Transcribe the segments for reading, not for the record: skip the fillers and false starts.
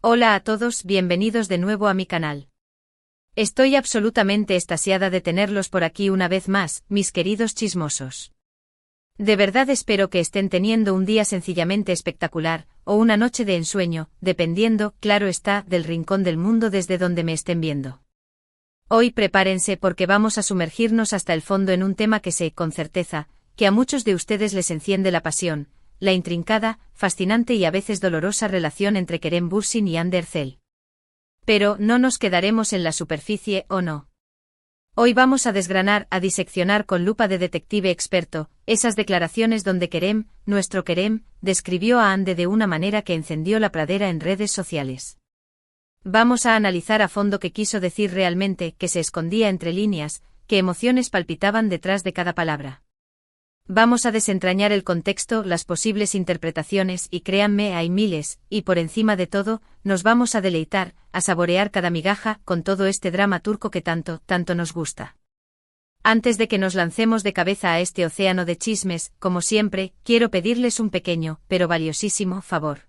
Hola a todos, bienvenidos de nuevo a mi canal. Estoy absolutamente extasiada de tenerlos por aquí una vez más, mis queridos chismosos. De verdad espero que estén teniendo un día sencillamente espectacular, o una noche de ensueño, dependiendo, claro está, del rincón del mundo desde donde me estén viendo. Hoy prepárense porque vamos a sumergirnos hasta el fondo en un tema que sé, con certeza, que a muchos de ustedes les enciende la pasión, la intrincada, fascinante y a veces dolorosa relación entre Kerem Bürsin y Hande Erçel. Pero no nos quedaremos en la superficie, ¿o no? Hoy vamos a desgranar, a diseccionar con lupa de detective experto, esas declaraciones donde Kerem, nuestro Kerem, describió a Hande de una manera que encendió la pradera en redes sociales. Vamos a analizar a fondo qué quiso decir realmente, qué se escondía entre líneas, qué emociones palpitaban detrás de cada palabra. Vamos a desentrañar el contexto, las posibles interpretaciones y créanme hay miles, y por encima de todo, nos vamos a deleitar, a saborear cada migaja con todo este drama turco que tanto nos gusta. Antes de que nos lancemos de cabeza a este océano de chismes, como siempre, quiero pedirles un pequeño, pero valiosísimo, favor.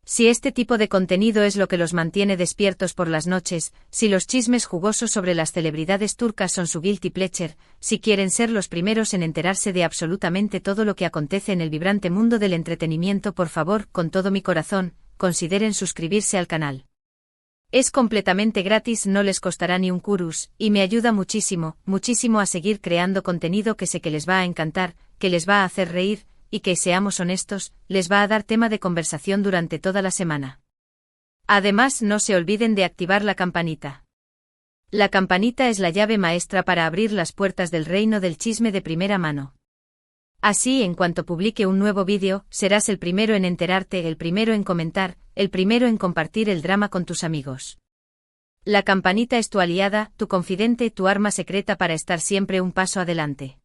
Si este tipo de contenido es lo que los mantiene despiertos por las noches, si los chismes jugosos sobre las celebridades turcas son su guilty pleasure, si quieren ser los primeros en enterarse de absolutamente todo lo que acontece en el vibrante mundo del entretenimiento, por favor, con todo mi corazón, consideren suscribirse al canal. Es completamente gratis, no les costará ni un kurus, y me ayuda muchísimo, muchísimo a seguir creando contenido que sé que les va a encantar, que les va a hacer reír, y que, seamos honestos, les va a dar tema de conversación durante toda la semana. Además, no se olviden de activar la campanita. La campanita es la llave maestra para abrir las puertas del reino del chisme de primera mano. Así, en cuanto publique un nuevo vídeo, serás el primero en enterarte, el primero en comentar, el primero en compartir el drama con tus amigos. La campanita es tu aliada, tu confidente, tu arma secreta para estar siempre un paso adelante.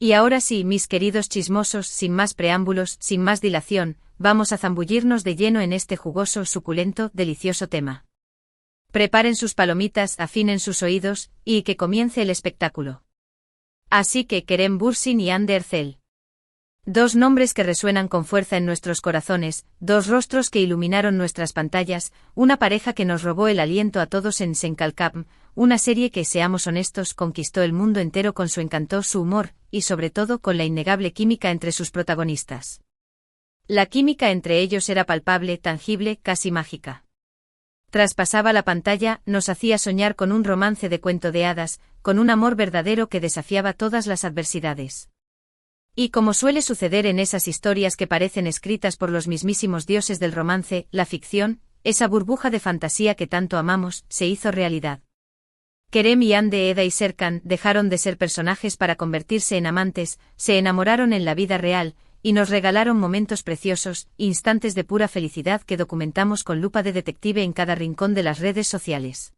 Y ahora sí, mis queridos chismosos, sin más preámbulos, sin más dilación, vamos a zambullirnos de lleno en este jugoso, suculento, delicioso tema. Preparen sus palomitas, afinen sus oídos, y que comience el espectáculo. Así que Kerem Bürsin y Hande Erçel. Dos nombres que resuenan con fuerza en nuestros corazones, dos rostros que iluminaron nuestras pantallas, una pareja que nos robó el aliento a todos en Senkalkam, una serie que, seamos honestos, conquistó el mundo entero con su encanto, su humor, y sobre todo con la innegable química entre sus protagonistas. La química entre ellos era palpable, tangible, casi mágica. Traspasaba la pantalla, nos hacía soñar con un romance de cuento de hadas, con un amor verdadero que desafiaba todas las adversidades. Y como suele suceder en esas historias que parecen escritas por los mismísimos dioses del romance, la ficción, esa burbuja de fantasía que tanto amamos, se hizo realidad. Kerem y Hande, Eda y Serkan, dejaron de ser personajes para convertirse en amantes, se enamoraron en la vida real, y nos regalaron momentos preciosos, instantes de pura felicidad que documentamos con lupa de detective en cada rincón de las redes sociales.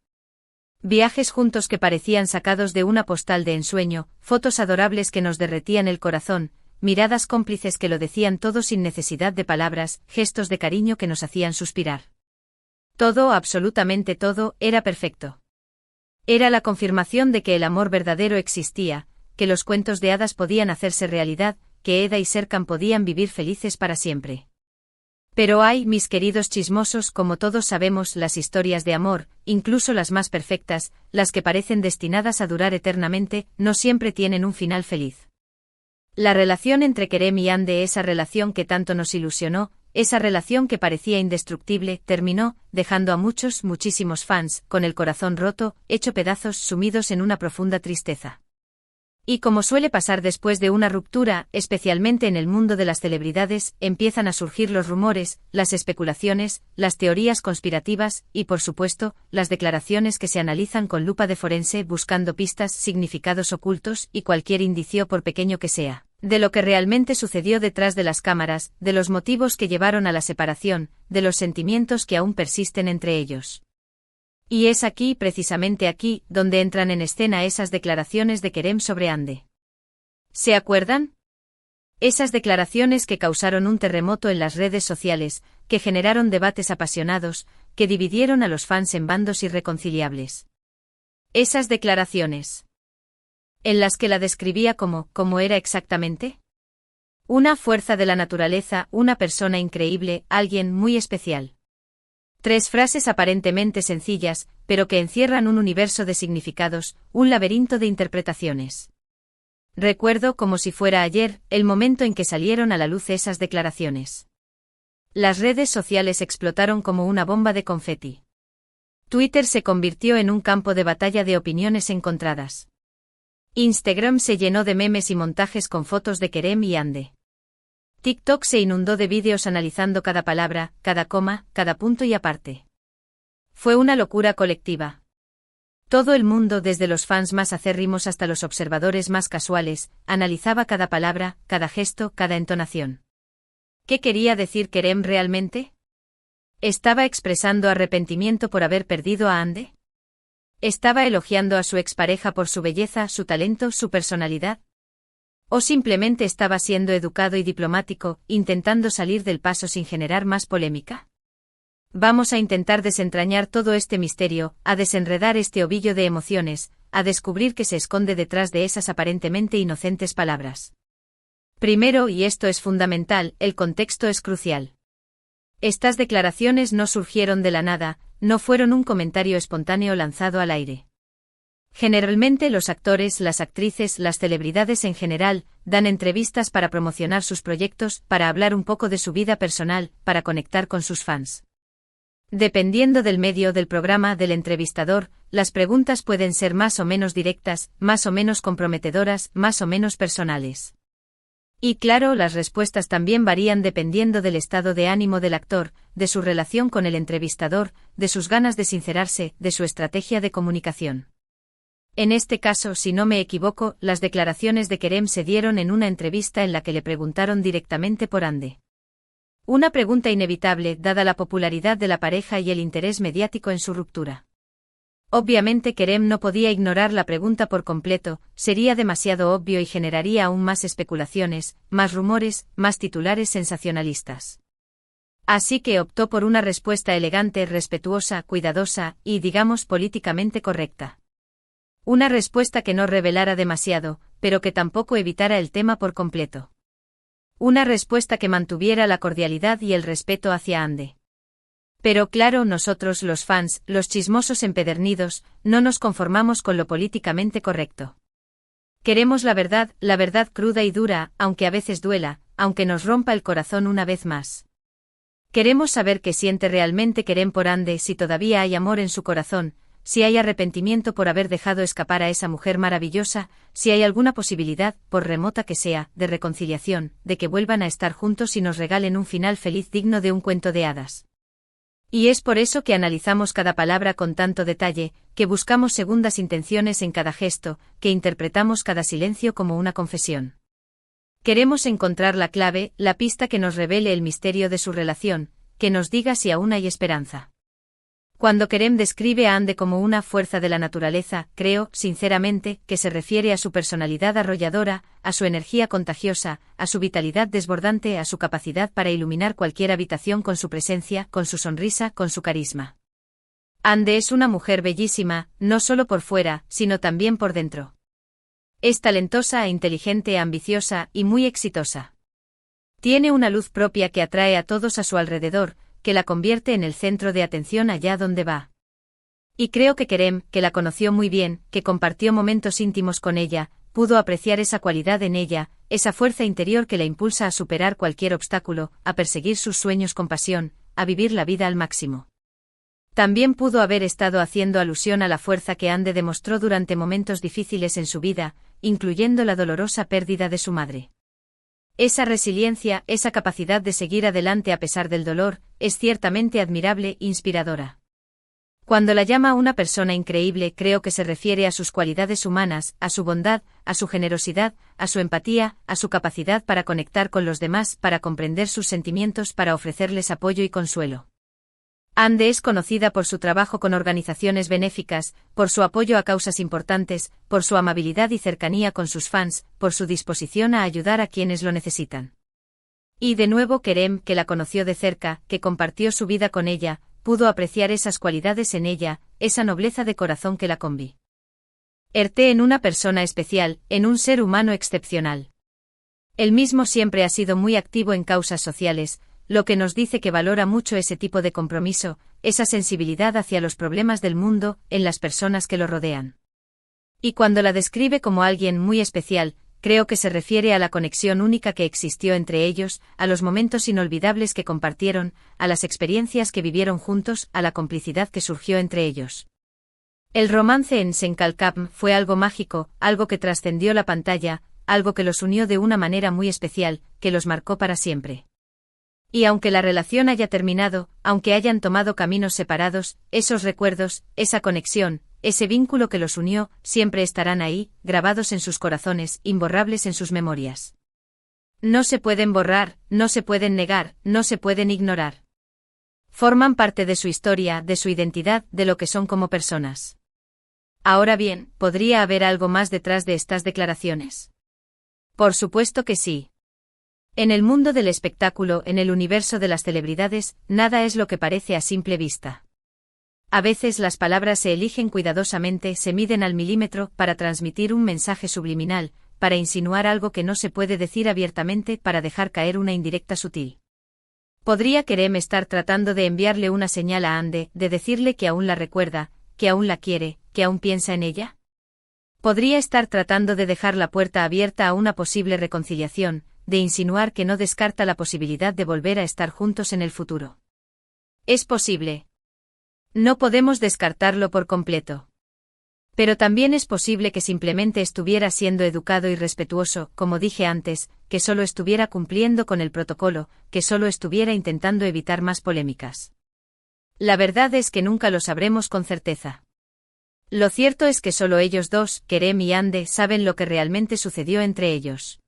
Viajes juntos que parecían sacados de una postal de ensueño, fotos adorables que nos derretían el corazón, miradas cómplices que lo decían todo sin necesidad de palabras, gestos de cariño que nos hacían suspirar. Todo, absolutamente todo, era perfecto. Era la confirmación de que el amor verdadero existía, que los cuentos de hadas podían hacerse realidad, que Eda y Serkan podían vivir felices para siempre. Pero hay, mis queridos chismosos, como todos sabemos, las historias de amor, incluso las más perfectas, las que parecen destinadas a durar eternamente, no siempre tienen un final feliz. La relación entre Kerem y Hande, esa relación que tanto nos ilusionó, esa relación que parecía indestructible, terminó, dejando a muchos, muchísimos fans, con el corazón roto, hecho pedazos, sumidos en una profunda tristeza. Y como suele pasar después de una ruptura, especialmente en el mundo de las celebridades, empiezan a surgir los rumores, las especulaciones, las teorías conspirativas, y por supuesto, las declaraciones que se analizan con lupa de forense buscando pistas, significados ocultos, y cualquier indicio por pequeño que sea, de lo que realmente sucedió detrás de las cámaras, de los motivos que llevaron a la separación, de los sentimientos que aún persisten entre ellos. Y es aquí, precisamente aquí, donde entran en escena esas declaraciones de Kerem sobre Hande. ¿Se acuerdan? Esas declaraciones que causaron un terremoto en las redes sociales, que generaron debates apasionados, que dividieron a los fans en bandos irreconciliables. Esas declaraciones. En las que la describía como era exactamente. Una fuerza de la naturaleza, una persona increíble, alguien muy especial. 3 frases aparentemente sencillas, pero que encierran un universo de significados, un laberinto de interpretaciones. Recuerdo como si fuera ayer, el momento en que salieron a la luz esas declaraciones. Las redes sociales explotaron como una bomba de confeti. Twitter se convirtió en un campo de batalla de opiniones encontradas. Instagram se llenó de memes y montajes con fotos de Kerem y Hande. TikTok se inundó de vídeos analizando cada palabra, cada coma, cada punto y aparte. Fue una locura colectiva. Todo el mundo, desde los fans más acérrimos hasta los observadores más casuales, analizaba cada palabra, cada gesto, cada entonación. ¿Qué quería decir Kerem realmente? ¿Estaba expresando arrepentimiento por haber perdido a Hande? ¿Estaba elogiando a su expareja por su belleza, su talento, su personalidad? ¿O simplemente estaba siendo educado y diplomático, intentando salir del paso sin generar más polémica? Vamos a intentar desentrañar todo este misterio, a desenredar este ovillo de emociones, a descubrir qué se esconde detrás de esas aparentemente inocentes palabras. Primero, y esto es fundamental, el contexto es crucial. Estas declaraciones no surgieron de la nada, no fueron un comentario espontáneo lanzado al aire. Generalmente los actores, las actrices, las celebridades en general, dan entrevistas para promocionar sus proyectos, para hablar un poco de su vida personal, para conectar con sus fans. Dependiendo del medio del programa del entrevistador, las preguntas pueden ser más o menos directas, más o menos comprometedoras, más o menos personales. Y claro, las respuestas también varían dependiendo del estado de ánimo del actor, de su relación con el entrevistador, de sus ganas de sincerarse, de su estrategia de comunicación. En este caso, si no me equivoco, las declaraciones de Kerem se dieron en una entrevista en la que le preguntaron directamente por Hande. Una pregunta inevitable, dada la popularidad de la pareja y el interés mediático en su ruptura. Obviamente Kerem no podía ignorar la pregunta por completo, sería demasiado obvio y generaría aún más especulaciones, más rumores, más titulares sensacionalistas. Así que optó por una respuesta elegante, respetuosa, cuidadosa y, digamos, políticamente correcta. Una respuesta que no revelara demasiado, pero que tampoco evitara el tema por completo. Una respuesta que mantuviera la cordialidad y el respeto hacia Hande. Pero claro, nosotros los fans, los chismosos empedernidos, no nos conformamos con lo políticamente correcto. Queremos la verdad cruda y dura, aunque a veces duela, aunque nos rompa el corazón una vez más. Queremos saber qué siente realmente Kerem por Hande, si todavía hay amor en su corazón, si hay arrepentimiento por haber dejado escapar a esa mujer maravillosa, si hay alguna posibilidad, por remota que sea, de reconciliación, de que vuelvan a estar juntos y nos regalen un final feliz digno de un cuento de hadas. Y es por eso que analizamos cada palabra con tanto detalle, que buscamos segundas intenciones en cada gesto, que interpretamos cada silencio como una confesión. Queremos encontrar la clave, la pista que nos revele el misterio de su relación, que nos diga si aún hay esperanza. Cuando Kerem describe a Hande como una fuerza de la naturaleza, creo, sinceramente, que se refiere a su personalidad arrolladora, a su energía contagiosa, a su vitalidad desbordante, a su capacidad para iluminar cualquier habitación con su presencia, con su sonrisa, con su carisma. Hande es una mujer bellísima, no solo por fuera, sino también por dentro. Es talentosa, inteligente, ambiciosa y muy exitosa. Tiene una luz propia que atrae a todos a su alrededor, que la convierte en el centro de atención allá donde va. Y creo que Kerem, que la conoció muy bien, que compartió momentos íntimos con ella, pudo apreciar esa cualidad en ella, esa fuerza interior que la impulsa a superar cualquier obstáculo, a perseguir sus sueños con pasión, a vivir la vida al máximo. También pudo haber estado haciendo alusión a la fuerza que Hande demostró durante momentos difíciles en su vida, incluyendo la dolorosa pérdida de su madre. Esa resiliencia, esa capacidad de seguir adelante a pesar del dolor, es ciertamente admirable e inspiradora. Cuando la llama una persona increíble, creo que se refiere a sus cualidades humanas, a su bondad, a su generosidad, a su empatía, a su capacidad para conectar con los demás, para comprender sus sentimientos, para ofrecerles apoyo y consuelo. Hande es conocida por su trabajo con organizaciones benéficas, por su apoyo a causas importantes, por su amabilidad y cercanía con sus fans, por su disposición a ayudar a quienes lo necesitan. Y de nuevo Kerem, que la conoció de cerca, que compartió su vida con ella, pudo apreciar esas cualidades en ella, esa nobleza de corazón que la convierte en una persona especial, en un ser humano excepcional. Él mismo siempre ha sido muy activo en causas sociales, lo que nos dice que valora mucho ese tipo de compromiso, esa sensibilidad hacia los problemas del mundo, en las personas que lo rodean. Y cuando la describe como alguien muy especial, creo que se refiere a la conexión única que existió entre ellos, a los momentos inolvidables que compartieron, a las experiencias que vivieron juntos, a la complicidad que surgió entre ellos. El romance en Senkalkam fue algo mágico, algo que trascendió la pantalla, algo que los unió de una manera muy especial, que los marcó para siempre. Y aunque la relación haya terminado, aunque hayan tomado caminos separados, esos recuerdos, esa conexión, ese vínculo que los unió, siempre estarán ahí, grabados en sus corazones, imborrables en sus memorias. No se pueden borrar, no se pueden negar, no se pueden ignorar. Forman parte de su historia, de su identidad, de lo que son como personas. Ahora bien, ¿podría haber algo más detrás de estas declaraciones? Por supuesto que sí. En el mundo del espectáculo, en el universo de las celebridades, nada es lo que parece a simple vista. A veces las palabras se eligen cuidadosamente, se miden al milímetro, para transmitir un mensaje subliminal, para insinuar algo que no se puede decir abiertamente, para dejar caer una indirecta sutil. ¿Podría Kerem estar tratando de enviarle una señal a Hande, de decirle que aún la recuerda, que aún la quiere, que aún piensa en ella? ¿Podría estar tratando de dejar la puerta abierta a una posible reconciliación, de insinuar que no descarta la posibilidad de volver a estar juntos en el futuro? Es posible. No podemos descartarlo por completo. Pero también es posible que simplemente estuviera siendo educado y respetuoso, como dije antes, que solo estuviera cumpliendo con el protocolo, que solo estuviera intentando evitar más polémicas. La verdad es que nunca lo sabremos con certeza. Lo cierto es que solo ellos dos, Kerem y Hande, saben lo que realmente sucedió entre ellos.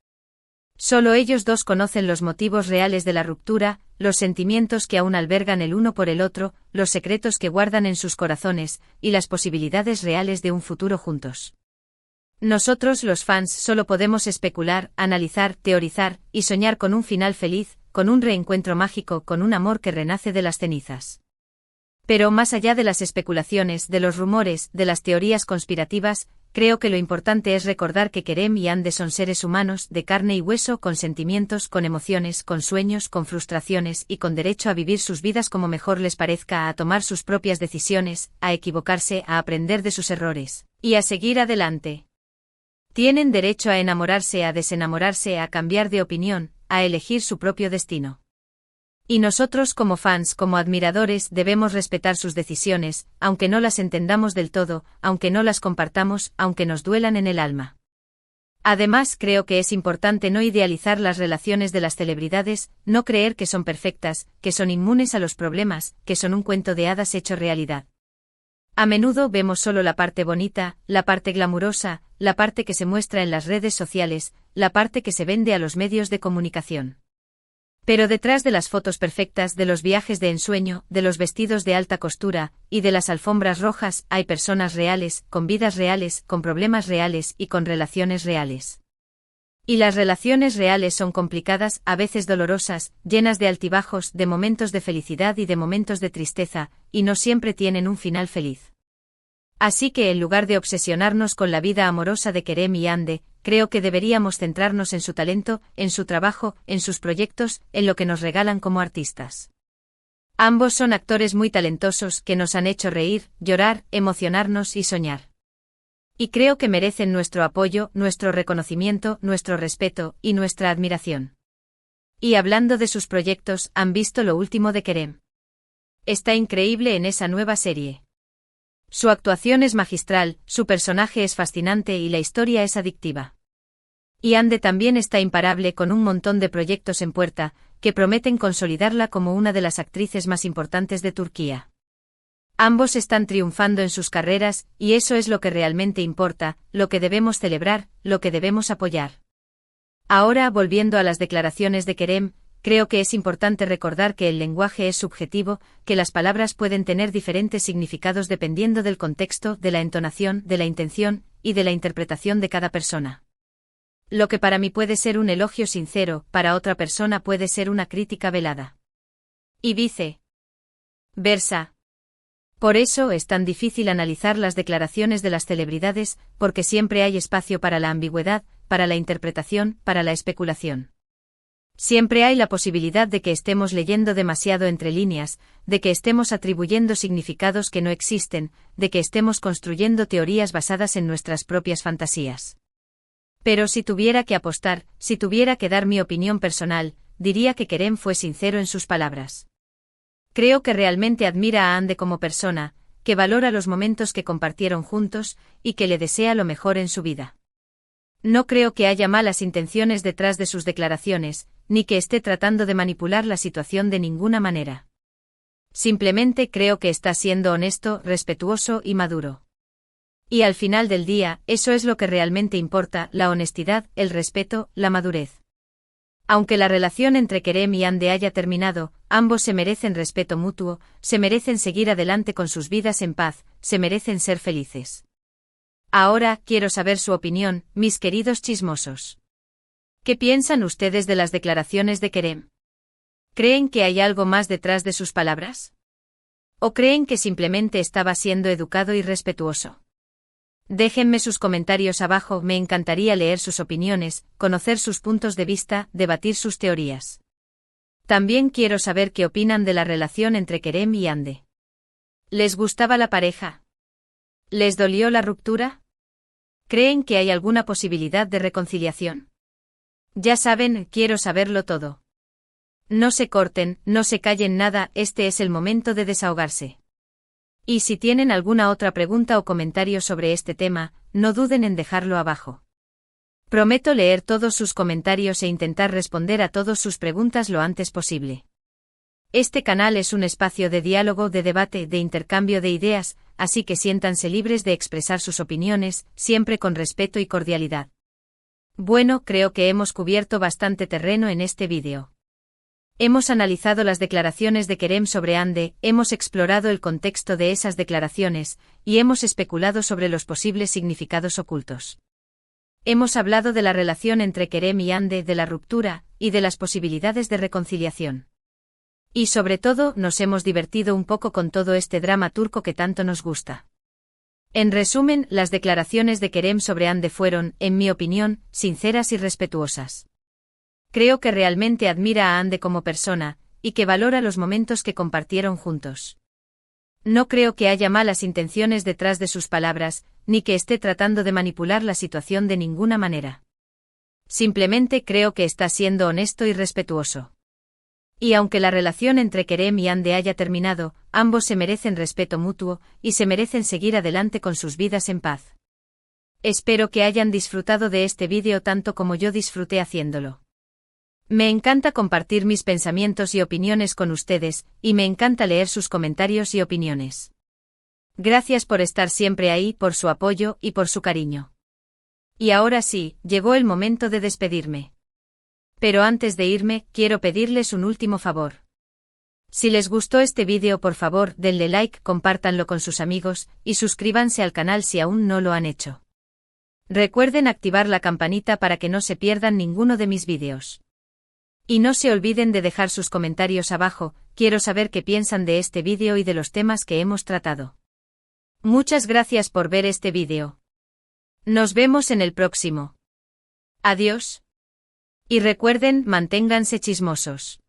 Solo ellos dos conocen los motivos reales de la ruptura, los sentimientos que aún albergan el uno por el otro, los secretos que guardan en sus corazones, y las posibilidades reales de un futuro juntos. Nosotros los fans solo podemos especular, analizar, teorizar, y soñar con un final feliz, con un reencuentro mágico, con un amor que renace de las cenizas. Pero más allá de las especulaciones, de los rumores, de las teorías conspirativas, creo que lo importante es recordar que Kerem y Hande son seres humanos, de carne y hueso, con sentimientos, con emociones, con sueños, con frustraciones y con derecho a vivir sus vidas como mejor les parezca, a tomar sus propias decisiones, a equivocarse, a aprender de sus errores, y a seguir adelante. Tienen derecho a enamorarse, a desenamorarse, a cambiar de opinión, a elegir su propio destino. Y nosotros como fans, como admiradores, debemos respetar sus decisiones, aunque no las entendamos del todo, aunque no las compartamos, aunque nos duelan en el alma. Además, creo que es importante no idealizar las relaciones de las celebridades, no creer que son perfectas, que son inmunes a los problemas, que son un cuento de hadas hecho realidad. A menudo vemos solo la parte bonita, la parte glamurosa, la parte que se muestra en las redes sociales, la parte que se vende a los medios de comunicación. Pero detrás de las fotos perfectas, de los viajes de ensueño, de los vestidos de alta costura, y de las alfombras rojas, hay personas reales, con vidas reales, con problemas reales y con relaciones reales. Y las relaciones reales son complicadas, a veces dolorosas, llenas de altibajos, de momentos de felicidad y de momentos de tristeza, y no siempre tienen un final feliz. Así que en lugar de obsesionarnos con la vida amorosa de Kerem y Hande, creo que deberíamos centrarnos en su talento, en su trabajo, en sus proyectos, en lo que nos regalan como artistas. Ambos son actores muy talentosos que nos han hecho reír, llorar, emocionarnos y soñar. Y creo que merecen nuestro apoyo, nuestro reconocimiento, nuestro respeto y nuestra admiración. Y hablando de sus proyectos, ¿han visto lo último de Kerem? Está increíble en esa nueva serie. Su actuación es magistral, su personaje es fascinante y la historia es adictiva. Y Hande también está imparable con un montón de proyectos en puerta, que prometen consolidarla como una de las actrices más importantes de Turquía. Ambos están triunfando en sus carreras, y eso es lo que realmente importa, lo que debemos celebrar, lo que debemos apoyar. Ahora, volviendo a las declaraciones de Kerem, creo que es importante recordar que el lenguaje es subjetivo, que las palabras pueden tener diferentes significados dependiendo del contexto, de la entonación, de la intención, y de la interpretación de cada persona. Lo que para mí puede ser un elogio sincero, para otra persona puede ser una crítica velada. Y viceversa. Por eso es tan difícil analizar las declaraciones de las celebridades, porque siempre hay espacio para la ambigüedad, para la interpretación, para la especulación. Siempre hay la posibilidad de que estemos leyendo demasiado entre líneas, de que estemos atribuyendo significados que no existen, de que estemos construyendo teorías basadas en nuestras propias fantasías. Pero si tuviera que apostar, si tuviera que dar mi opinión personal, diría que Kerem fue sincero en sus palabras. Creo que realmente admira a Ande como persona, que valora los momentos que compartieron juntos, y que le desea lo mejor en su vida. No creo que haya malas intenciones detrás de sus declaraciones, ni que esté tratando de manipular la situación de ninguna manera. Simplemente creo que está siendo honesto, respetuoso y maduro. Y al final del día, eso es lo que realmente importa, la honestidad, el respeto, la madurez. Aunque la relación entre Kerem y Ande haya terminado, ambos se merecen respeto mutuo, se merecen seguir adelante con sus vidas en paz, se merecen ser felices. Ahora, quiero saber su opinión, mis queridos chismosos. ¿Qué piensan ustedes de las declaraciones de Kerem? ¿Creen que hay algo más detrás de sus palabras? ¿O creen que simplemente estaba siendo educado y respetuoso? Déjenme sus comentarios abajo, me encantaría leer sus opiniones, conocer sus puntos de vista, debatir sus teorías. También quiero saber qué opinan de la relación entre Kerem y Ande. ¿Les gustaba la pareja? ¿Les dolió la ruptura? ¿Creen que hay alguna posibilidad de reconciliación? Ya saben, quiero saberlo todo. No se corten, no se callen nada, este es el momento de desahogarse. Y si tienen alguna otra pregunta o comentario sobre este tema, no duden en dejarlo abajo. Prometo leer todos sus comentarios e intentar responder a todas sus preguntas lo antes posible. Este canal es un espacio de diálogo, de debate, de intercambio de ideas, así que siéntanse libres de expresar sus opiniones, siempre con respeto y cordialidad. Bueno, creo que hemos cubierto bastante terreno en este vídeo. Hemos analizado las declaraciones de Kerem sobre Ande, hemos explorado el contexto de esas declaraciones, y hemos especulado sobre los posibles significados ocultos. Hemos hablado de la relación entre Kerem y Ande, de la ruptura, y de las posibilidades de reconciliación. Y sobre todo, nos hemos divertido un poco con todo este drama turco que tanto nos gusta. En resumen, las declaraciones de Kerem sobre Ande fueron, en mi opinión, sinceras y respetuosas. Creo que realmente admira a Ande como persona, y que valora los momentos que compartieron juntos. No creo que haya malas intenciones detrás de sus palabras, ni que esté tratando de manipular la situación de ninguna manera. Simplemente creo que está siendo honesto y respetuoso. Y aunque la relación entre Kerem y Ande haya terminado, ambos se merecen respeto mutuo, y se merecen seguir adelante con sus vidas en paz. Espero que hayan disfrutado de este vídeo tanto como yo disfruté haciéndolo. Me encanta compartir mis pensamientos y opiniones con ustedes, y me encanta leer sus comentarios y opiniones. Gracias por estar siempre ahí, por su apoyo y por su cariño. Y ahora sí, llegó el momento de despedirme. Pero antes de irme, quiero pedirles un último favor. Si les gustó este vídeo, por favor, denle like, compártanlo con sus amigos, y suscríbanse al canal si aún no lo han hecho. Recuerden activar la campanita para que no se pierdan ninguno de mis vídeos. Y no se olviden de dejar sus comentarios abajo, quiero saber qué piensan de este vídeo y de los temas que hemos tratado. Muchas gracias por ver este vídeo. Nos vemos en el próximo. Adiós. Y recuerden, manténganse chismosos.